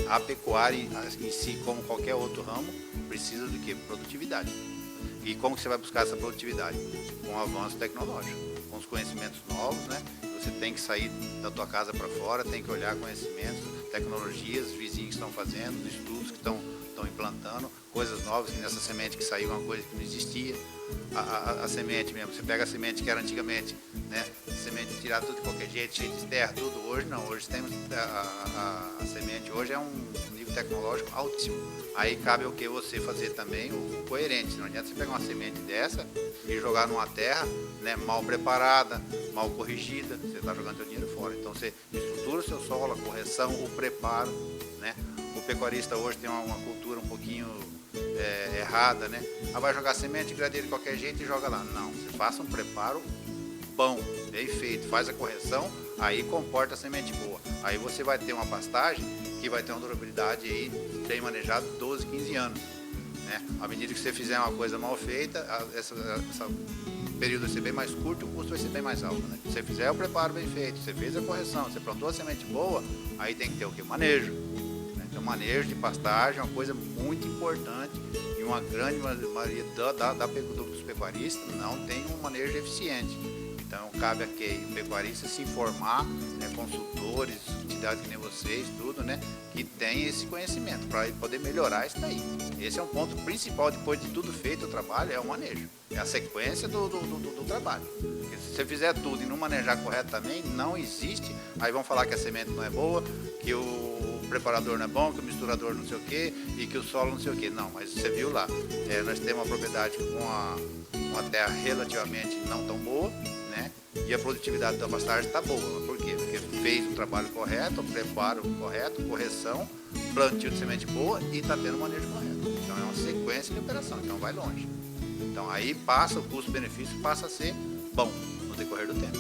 A pecuária em si, como qualquer outro ramo, precisa de quê? Produtividade. E como que você vai buscar essa produtividade? Com o avanço tecnológico, com os conhecimentos novos, né? Você tem que sair da tua casa para fora, tem que olhar conhecimentos, tecnologias, vizinhos que estão fazendo, estudos que estão implantando, coisas novas, que nessa semente que saiu uma coisa que não existia. A semente mesmo, você pega a semente que era antigamente, né? Semente tirada tudo de qualquer jeito, cheia de terra, tudo. Hoje não, hoje temos a semente, hoje é um nível tecnológico altíssimo. Aí cabe o que você fazer também o coerente. Não adianta você pegar uma semente dessa e jogar numa terra, né, mal preparada, mal corrigida, você está jogando seu dinheiro fora. Então você estrutura o seu solo, a correção, o preparo, né? O pecuarista hoje tem uma cultura um pouquinho errada, né? Vai jogar semente, gradeia de qualquer jeito e joga lá. Não, você faça um preparo bom, bem feito, faz a correção, aí comporta a semente boa. Aí você vai ter uma pastagem que vai ter uma durabilidade aí, bem manejado, 12, 15 anos. Né? À medida que você fizer uma coisa mal feita, esse período vai ser bem mais curto, o custo vai ser bem mais alto. Né? Se você fizer o preparo bem feito, você fez a correção, você plantou a semente boa, aí tem que ter o que? Manejo. Né? Então, manejo de pastagem é uma coisa muito importante e uma grande maioria dos pecuaristas não tem um manejo eficiente. Então, cabe a quem? O pecuarista se informar, né, consultores, entidades que nem vocês, tudo, né, que tem esse conhecimento para poder melhorar isso daí. Esse é um ponto principal, depois de tudo feito o trabalho, é o manejo. É a sequência do trabalho. Porque se você fizer tudo e não manejar corretamente, não existe. Aí vão falar que a semente não é boa, que o preparador não é bom, que o misturador não sei o quê, e que o solo não sei o quê. Não, mas você viu lá, nós temos uma propriedade com uma terra relativamente não tão boa, né? E a produtividade da pastagem está boa. Por quê? Porque fez o trabalho correto, o preparo correto, correção, plantio de semente boa e está tendo o manejo correto. Então é uma sequência de operação, então vai longe. Então aí passa, o custo-benefício passa a ser bom no decorrer do tempo.